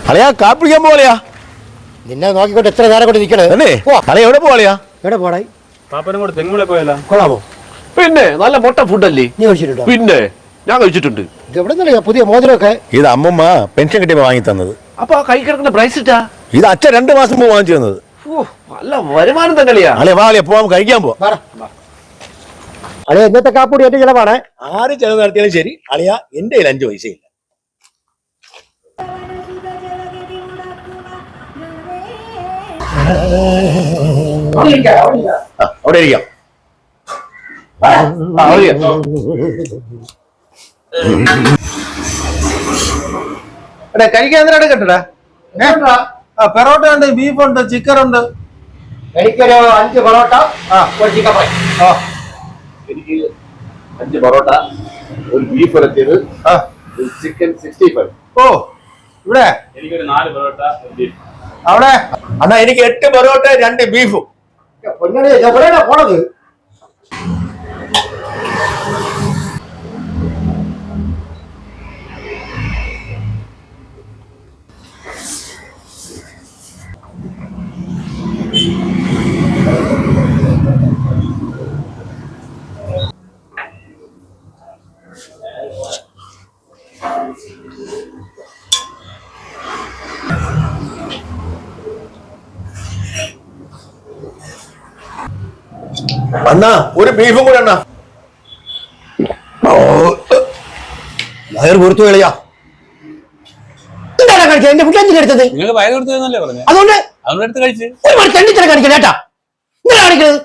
അളിയാ കാപ്പിടിക്കാൻ പോലെയാ നിന്നെ നോക്കിക്കൊണ്ട് എത്ര നേരം കൊണ്ട് നിൽക്കണേ അളിയ എവിടെ പോളിയാ എവിടെ പോടായി പാപ്പനും കൂടെ തെങ്ങുളെ പോയല്ലോ കൊള്ളാമോ പിന്നെ നല്ല മുട്ട ഫുഡല്ലേ നീ കഴിച്ചിട്ടുണ്ടോ പിന്നെ ഞാൻ കഴിച്ചിട്ടുണ്ട് ഇത് എവിടെ നിന്നല്ലേ പുതിയ മോതിരമൊക്കെ ഇത് അമ്മമ്മ പെൻഷൻ കിട്ടിയപ്പോ വാങ്ങി തന്നത് അപ്പൊ ആ കൈ കിടക്കുന്ന ബ്രൈസിറ്റാ ഇത് അച്ഛൻ 2 മാസം മുമ്പ് വാങ്ങിച്ചു തന്നത് നല്ല വരുമാനം തന്നെയാ അളിയ വാ അളിയ പോവാൻ കഴിക്കാൻ പോ അതെ ഇന്നത്തെ കാപ്പൂടി എന്റെ ചിലവാണ് ആര് ചെലവ് നടത്തിയാലും ശരി അളിയ എന്റെ 5 പൈസയില്ല അവിടെ ഇരിക്കാം കഴിക്കാൻ എന്തിനാണ് കേട്ടടാ പെറോട്ട ഉണ്ട് ബീഫ് ഉണ്ട് ചിക്കൻ ഉണ്ട് എനിക്കൊരു 5 പൊറോട്ട ഒരു ചിക്കൻ ഫ്രൈ എനിക്ക് 5 പൊറോട്ട ഒരു ബീഫ് ഉലത്തിയത് ചിക്കൻ 65 ഓ ഇവിടെ എനിക്കൊരു 4 പൊറോട്ട അവിടെ അന്നാ എനിക്ക് 8 പൊറോട്ട 2 ബീഫും പൊന്നണി എവിടെയാ പോണത് അണ്ണാ ഒരു ബീഫും കൂടെ അണ്ണാ വയറ് കൊടുത്തു കളയാ എന്താണ് കാണിച്ചത് എന്റെ കുട്ടി എടുത്തത് നിങ്ങൾക്ക് വയറ് കൊടുത്തതെന്നല്ലേ പറഞ്ഞു അതുകൊണ്ട് അതുകൊണ്ട് എടുത്ത് കഴിച്ച് ഒരുപാട് തെണ്ടിത്തരം കാണിക്കല കേട്ടാ എന്താണ് കാണിക്കുന്നത്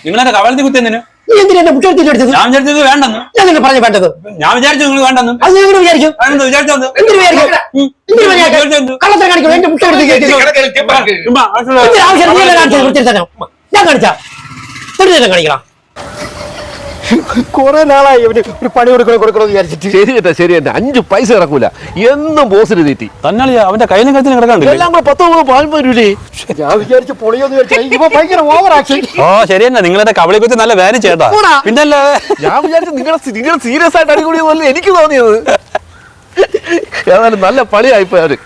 നിങ്ങളെന്നെ കവലത്തിൽ കുത്തിയെന്നു നീ എന്തിനാ എന്റെ കുട്ടി എടുത്തത് ഞാൻ വിചാരിച്ചത് വേണ്ടെന്ന് ഞാൻ നിന്നെ പറഞ്ഞു വേണ്ടത് ഞാൻ വിചാരിച്ചു നിങ്ങൾ വേണ്ടെന്ന് അത് ഞാൻ എങ്ങനെ വിചാരിക്കും അതെന്താ വിചാരിച്ചത് എന്തിനു വിചാരിക്കും കള്ളത്തരം കാണിക്കണം എന്റെ കുട്ടി ഞാൻ കാണിച്ചാ തെണ്ടിത്തരം കാണിക്കണം കുറെ നാളായി ഒരു പണി കൊടുക്കണം വിചാരിച്ചിട്ട് ശരി കേട്ടാ ശരി തന്നെ 5 പൈസ ഇറക്കൂല എന്നും ബോസിന് തീറ്റി തന്നാളിയാ അവന്റെ കയ്യിലും കത്തിലും കിടക്കാണ്ടില്ല എല്ലാം കൂടെ 10 പാൽ രൂപേ ഞാൻ വിചാരിച്ചു പൊളിയോന്ന് വിചാരിച്ചു ഇപ്പൊ ഭയങ്കര ഓവർ ആക്ഷൻ ഓ ശരി തന്നെ നിങ്ങളെ കവളെ കുത്തി നല്ല വേന ചേട്ടാ പിന്നല്ലേ ഞാൻ വിചാരിച്ചു നിങ്ങൾ സീരിയസ് ആയിട്ട് അടികൂടിയ പോലെ എനിക്ക് തോന്നിയത് ഏതായാലും നല്ല പണിയായിപ്പോ അവര്